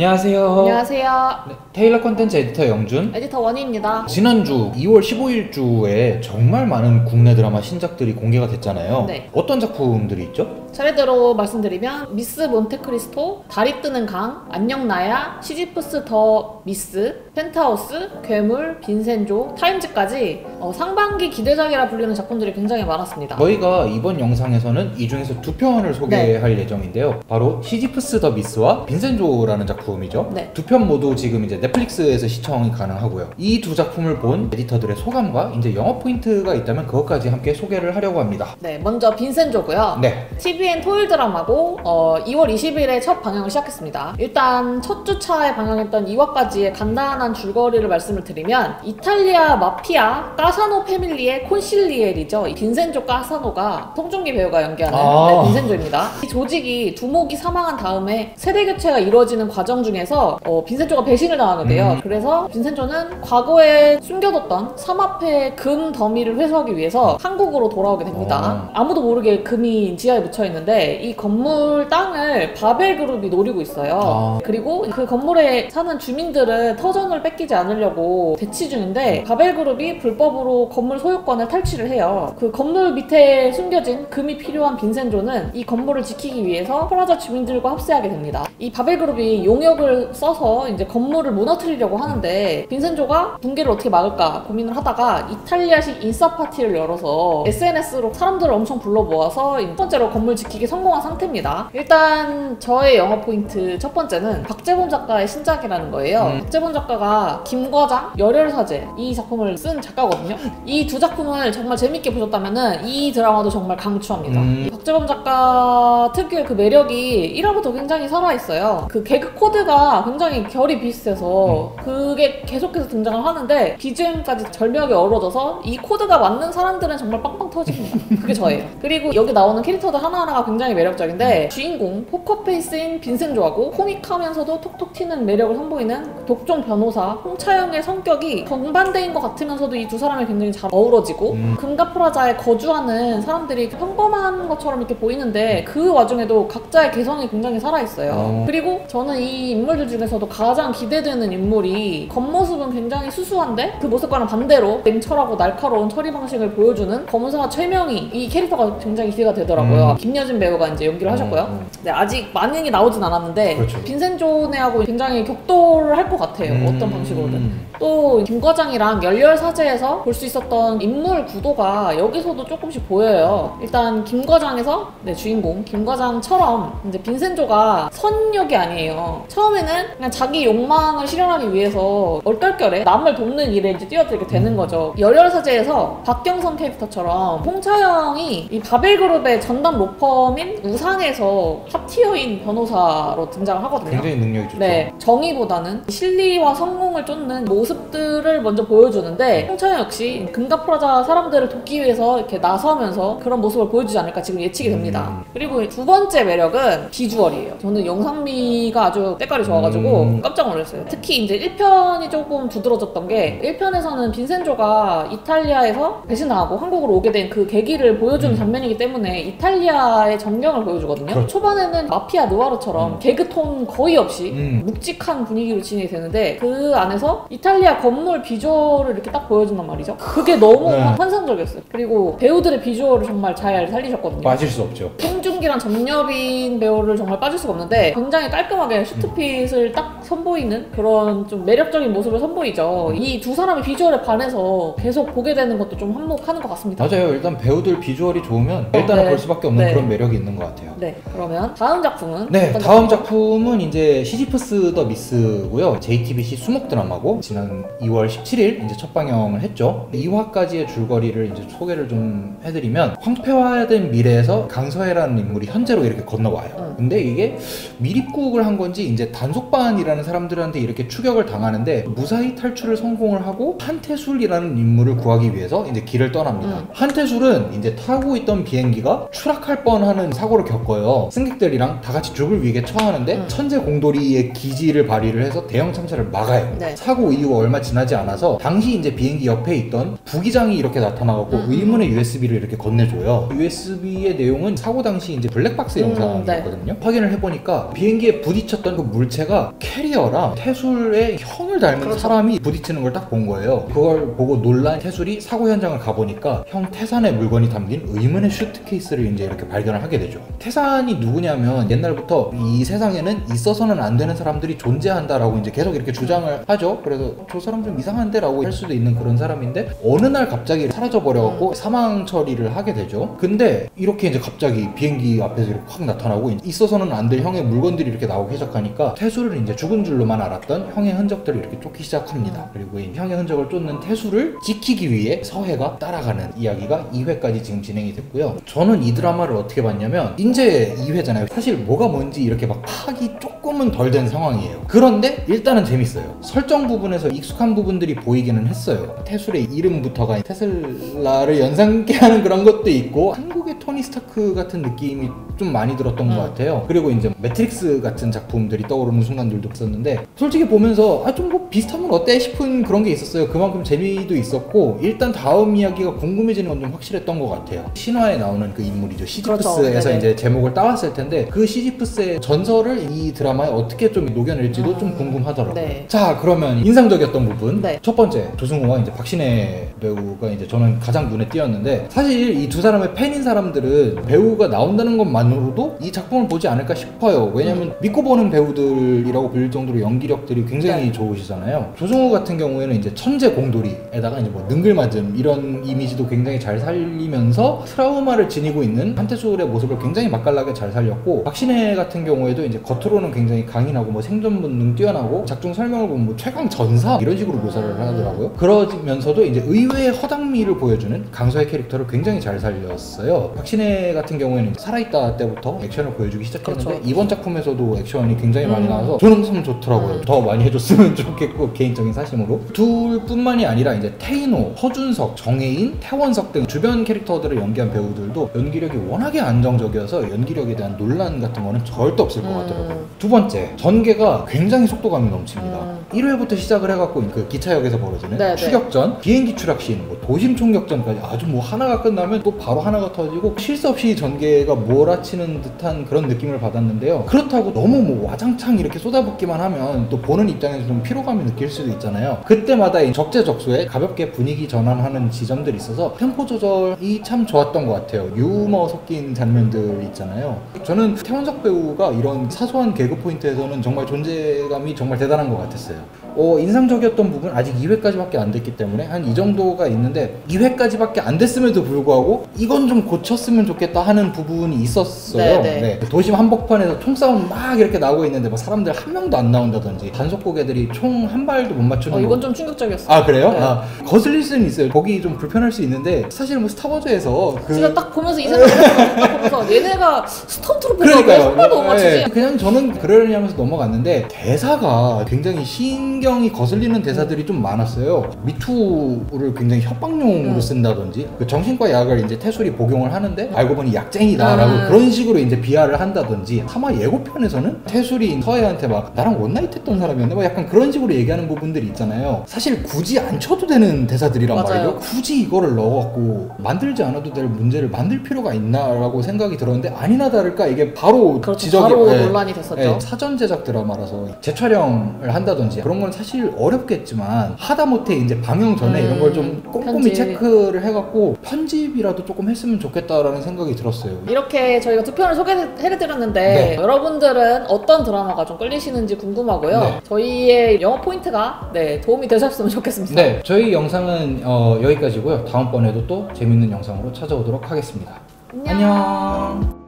안녕하세요. 안녕하세요. 네, 테일러 컨텐츠 에디터 영준, 에디터 원희입니다. 지난주 2월 15일주에 정말 많은 국내 드라마 신작들이 공개가 됐잖아요. 네. 어떤 작품들이 있죠? 차례대로 말씀드리면 미스 몬테크리스토, 달이 뜨는 강, 안녕 나야, 시지프스 더 미스, 펜트하우스, 괴물, 빈센조, 타임즈까지 상반기 기대작이라 불리는 작품들이 굉장히 많았습니다. 저희가 이번 영상에서는 이 중에서 두 편을 소개할 예정인데요. 바로 시지프스 더 미스와 빈센조라는 작품이죠. 네. 두 편 모두 지금 이제 넷플릭스에서 시청이 가능하고요. 이 두 작품을 본 에디터들의 소감과 이제 영업 포인트가 있다면 그것까지 함께 소개를 하려고 합니다. 네, 먼저 빈센조고요. 네. TVN 토요일 드라마고 2월 20일에 첫 방영을 시작했습니다. 일단 첫 주차에 방영했던 2화까지의 간단한 줄거리를 말씀을 드리면 이탈리아 마피아 까사노 패밀리의 콘실리엘이죠. 빈센조 까사노가 송중기 배우가 연기하는 빈센조입니다. 이 조직이 두목이 사망한 다음에 세대 교체가 이루어지는 과정 중에서 빈센조가 배신을 당하게 돼요. 그래서 빈센조는 과거에 숨겨뒀던 삼합회의 금 더미를 회수하기 위해서 한국으로 돌아오게 됩니다. 아무도 모르게 금이 지하에 묻혀 있는데 이 건물 땅을 바벨 그룹이 노리고 있어요. 그리고 그 건물에 사는 주민들은 터전을 뺏기지 않으려고 대치 중인데 바벨 그룹이 불법으로 건물 소유권을 탈취를 해요. 그 건물 밑에 숨겨진 금이 필요한 빈센조는 이 건물을 지키기 위해서 프라자 주민들과 합세하게 됩니다. 이 바벨 그룹이 용역을 써서 이제 건물을 무너뜨리려고 하는데 빈센조가 붕괴를 어떻게 막을까 고민을 하다가 이탈리아식 인싸 파티를 열어서 SNS로 사람들을 엄청 불러 모아서 첫 번째로 건물 지키기 성공한 상태입니다. 일단 저의 영업 포인트 첫 번째는 박재범 작가의 신작이라는 거예요. 박재범 작가가 김과장, 열혈사제 이 작품을 쓴 작가거든요. 이 두 작품을 정말 재밌게 보셨다면은 이 드라마도 정말 강추합니다. 이 박재범 작가 특유의 그 매력이 1화부터 굉장히 살아있어요. 그 개그 코드가 굉장히 결이 비슷해서 그게 계속해서 등장을 하는데 BGM까지 절묘하게 어우러져서 이 코드가 맞는 사람들은 정말 빵빵 터집니다. 그게 저예요. 그리고 여기 나오는 캐릭터들 하나하나가 굉장히 매력적인데 주인공 포커페이스인 빈센조하고 코믹하면서도 톡톡 튀는 매력을 선보이는 독종 변호사 홍차영의 성격이 정반대인 것 같으면서도 이 두 사람이 굉장히 잘 어우러지고 금가프라자에 거주하는 사람들이 평범한 것처럼 이렇게 보이는데 그 와중에도 각자의 개성이 굉장히 살아있어요. 그리고 저는 이 인물들 중에서도 가장 기대되는 인물이 겉모습은 굉장히 수수한데 그 모습과는 반대로 냉철하고 날카로운 처리 방식을 보여주는 검사 최명희 이 캐릭터가 굉장히 기대가 되더라고요. 김여진 배우가 이제 연기를 하셨고요. 네, 아직 많이 나오진 않았는데 그렇죠. 빈센조네하고 굉장히 격돌을 할 것 같아요. 어떤 방식으로든. 또 김과장이랑 열혈사제에서 볼 수 있었던 인물 구도가 여기서도 조금씩 보여요. 일단 김과장에서 주인공 김과장처럼 이제 빈센조가 선역이 아니에요. 처음에는 그냥 자기 욕망을 실현하기 위해서 얼떨결에 남을 돕는 일에 이제 뛰어들게 되는 거죠. 열혈사제에서 박경선 캐릭터처럼 홍차영이 이 바벨그룹의 전담 로펌인 우상에서 탑티어인 변호사로 등장을 하거든요. 굉장히 능력이 좋죠. 네, 정의보다는 실리와 성공을 쫓는 모습들을 먼저 보여주는데 홍차영 역시 금가프라자 사람들을 돕기 위해서 이렇게 나서면서 그런 모습을 보여주지 않을까 지금 예측이 됩니다. 그리고 두 번째 매력은 비주얼이에요. 저는 영상미가 아주 때깔이 좋아가지고 깜짝 놀랐어요. 특히 이제 1편이 조금 두드러졌던 게 1편에서는 빈센조가 이탈리아에서 배신당하고 한국으로 오게 된 그 계기를 보여주는 장면이기 때문에 이탈리아의 전경을 보여주거든요. 그렇죠. 초반에는 마피아 느와르처럼 개그톤 거의 없이 묵직한 분위기로 진행이 되는데 그 안에서 이탈리아 건물 비주얼을 이렇게 딱 보여준단 말이죠. 그게 너무 환상적이었어요. 그리고 배우들의 비주얼을 정말 잘 살리셨거든요. 빠질 수 없죠. 송중기랑 정여빈 배우를 정말 빠질 수가 없는데 굉장히 깔끔하게 슈트핏을 딱 선보이는 그런 좀 매력적인 모습을 선보이죠. 이 두 사람의 비주얼에 반해서 계속 보게 되는 것도 좀 한몫하는 것 같습니다. 맞아요. 일단 배우들 비주얼이 좋으면 일단은 볼 수밖에 없는 그런 매력이 있는 것 같아요. 네, 그러면 다음 작품은? 네, 다음 작품은 이제 시지프스 더 미스고요. JTBC 수목 드라마고 지난 2월 17일 이제 첫 방영을 했죠. 2화까지의 줄거리를 이제 소개를 좀 해드리면 황폐화된 미래에서 강서혜라는 인물이 현재로 이렇게 건너와요. 근데 이게 미립국을 한 건지 이제 단속반이라는 사람들한테 이렇게 추격을 당하는데 무사히 탈출을 성공을 하고 한태술이라는 인물을 구하기 위해서 이제 길을 떠납니다. 한태술은 이제 타고 있던 비행기가 추락할 뻔하는 사고를 겪어요. 승객들이랑 다 같이 죽을 위기에 처하는데 천재 공돌이의 기지를 발휘를 해서 대형 참사를 막아요. 사고 이후가 얼마 지나지 않아서 당시 이제 비행기 옆에 있던 부기장이 이렇게 나타나갖고 의문의 USB를 이렇게 건네줘요. USB의 내용은 사고 당시 이제 블랙박스 영상이었거든요. 확인을 해보니까 비행기에 부딪혔던 그 물체가 캐리 플레이어랑 태술의 형을 닮은 그렇죠. 사람이 부딪히는 걸 딱 본 거예요. 그걸 보고 놀란 태술이 사고 현장을 가보니까 형 태산의 물건이 담긴 의문의 슈트케이스를 이제 이렇게 발견을 하게 되죠. 태산이 누구냐면 옛날부터 이 세상에는 있어서는 안 되는 사람들이 존재한다라고 이제 계속 이렇게 주장을 하죠. 그래서 저 사람 좀 이상한데? 라고 할 수도 있는 그런 사람인데 어느 날 갑자기 사라져버려갖고 사망 처리를 하게 되죠. 근데 이렇게 이제 갑자기 비행기 앞에서 이렇게 확 나타나고 있어서는 안 될 형의 물건들이 이렇게 나오기 시작하니까 태수를 이제 죽은 줄로만 알았던 형의 흔적들을 이렇게 쫓기 시작합니다. 그리고 이 형의 흔적을 쫓는 태수를 지키기 위해 서해가 따라가는 이야기가 2회까지 지금 진행이 됐고요. 저는 이 드라마를 어떻게 봤냐면 이제 2회잖아요. 사실 뭐가 뭔지 이렇게 막 파악이 조금은 덜 된 상황이에요. 그런데 일단은 재밌어요. 설정 부분에서 익숙한 부분들이 보이기는 했어요. 태술의 이름부터가 테슬라를 연상케 하는 그런 것도 있고 한국의 토니 스타크 같은 느낌이 좀 많이 들었던 것 같아요. 그리고 이제 매트릭스 같은 작품들이 떠오르는 순간들도 있었는데 솔직히 보면서 좀 뭐 비슷하면 어때 싶은 그런 게 있었어요. 그만큼 재미도 있었고 일단 다음 이야기가 궁금해지는 건 좀 확실했던 것 같아요. 신화에 나오는 그 인물이죠. 시지프스에서 그렇죠. 이제 제목을 따왔을 텐데 그 시지프스의 전설을 이 드라마에 어떻게 좀 녹여낼지도 좀 궁금하더라고요. 네. 자, 그러면 인상적이었던 부분. 네. 첫 번째, 조승우와 이제 박신혜 배우가 이제 저는 가장 눈에 띄었는데 사실 이 두 사람의 팬인 사람들은 배우가 나온다는 것만으로도 이 작품을 보지 않을까 싶어요. 왜냐면 믿고 보는 배우들이라고 불릴 정도로 연기력들이 굉장히 좋으시잖아요. 조승우 같은 경우에는 이제 천재 공돌이에다가 이제 뭐 능글맞음 이런 이미지도 굉장히 잘 살리면서 트라우마를 지니고 있는 한태술의 모습을 굉장히 맛깔나게 잘 살렸고 박신혜 같은 경우에도 이제 겉으로는 굉장히 강인하고 뭐 생존 본능 뛰어나고 작중 설명을 보면 뭐 최강 전사 이런 식으로 묘사를 하더라고요. 그러면서도 이제 의외의 허당미를 보여주는 강서의 캐릭터를 굉장히 잘 살렸어요. 박신혜 같은 경우에는 살아있다 때부터 액션을 보여주기 시작했는데 그렇죠. 이번 작품에서도 액션이 굉장히 많이 나와서 저는 참 좋더라고요. 더 많이 해줬으면 좋겠고 개인적인 사심으로 둘뿐만이 아니라 이제 태인호, 허준석, 정혜인, 태원석 등 주변 캐릭터들을 연기한 배우들도 연기력이 워낙에 안정적이어서 연기력에 대한 논란 같은 거는 절대 없을 것 같더라고요. 두 번째, 전개가 굉장히 속도감이 넘칩니다. 1회부터 시작을 해갖고 그 기차역에서 벌어지는 네네. 추격전, 비행기 추락신, 뭐 도심 총격전까지 아주 뭐 하나가 끝나면 또 바로 하나가 터지고 쉴 새 없이 전개가 몰아치는 듯한 그런 느낌을 받았는데요. 그렇다고 너무 뭐 와장창 이렇게 쏟아붓기만 하면 또 보는 입장에서 좀 피로감이 느낄 수도 있잖아요. 그때마다 이 적재적소에 가볍게 분위기 전환하는 지점들이 있어서 템포 조절이 참 좋았던 것 같아요. 유머 섞인 장면들 있잖아요. 저는 태원석 배우가 이런 사소한 개그 포인트에서는 정말 존재감이 정말 대단한 것 같았어요. 인상적이었던 부분 아직 2회까지밖에 안 됐기 때문에 한 이 정도가 있는데 2회까지밖에 안 됐음에도 불구하고 이건 좀 고쳤으면 좋겠다 하는 부분이 있었어요. 네. 도심 한복판에서 총싸움 막 이렇게 나오고 있는데 뭐 사람들 한 명도 안 나온다든지 단속 고개들이 총 한 발도 못 맞추는 이건 좀 충격적이었어요. 아 그래요? 네. 거슬릴 수는 있어요. 보기 좀 불편할 수 있는데 사실 뭐 스타워즈에서 제가 딱 보면서 이 생각을 딱 보면서 얘네가 스턴트로퍼가 왜 그러니까요. 한 발도 못 맞추지? 네. 그냥 저는 그러려니 하면서 넘어갔는데 대사가 굉장히 신경이 거슬리는 대사들이 좀 많았어요. 미투를 굉장히 협박용으로 쓴다든지 그 정신과 약을 이제 태술이 복용을 하는데 알고 보니 약쟁이다라고 그런 식으로 이제 비하를 한다든지 3화 예고편에서는 태술이 서해한테 막 나랑 원나잇 했던 사람이었네 막 약간 그런 식으로 얘기하는 부분들이 있잖아요. 사실 굳이 안 쳐도 되는 대사들이란 맞아요. 말이죠. 굳이 이거를 넣어갖고 만들지 않아도 될 문제를 만들 필요가 있나라고 생각이 들었는데 아니나 다를까 이게 바로 그렇죠. 지적이 바로 논란이 됐었죠. 사전 제작 드라마라서 재촬영을 한다든지 그런 건 사실 어렵겠지만 하다못해 이제 방영 전에 이런 걸 좀 꼼꼼히 편집. 체크를 해갖고 편집이라도 조금 했으면 좋겠다라는 생각이 들었어요. 이렇게 저희가 두 편을 소개해드렸는데 네. 여러분들은 어떤 드라마가 좀 끌리시는지 궁금하고요. 네. 저희의 영어 포인트가 도움이 되셨으면 좋겠습니다. 네, 저희 영상은 여기까지고요. 다음번에도 또 재밌는 영상으로 찾아오도록 하겠습니다. 안녕.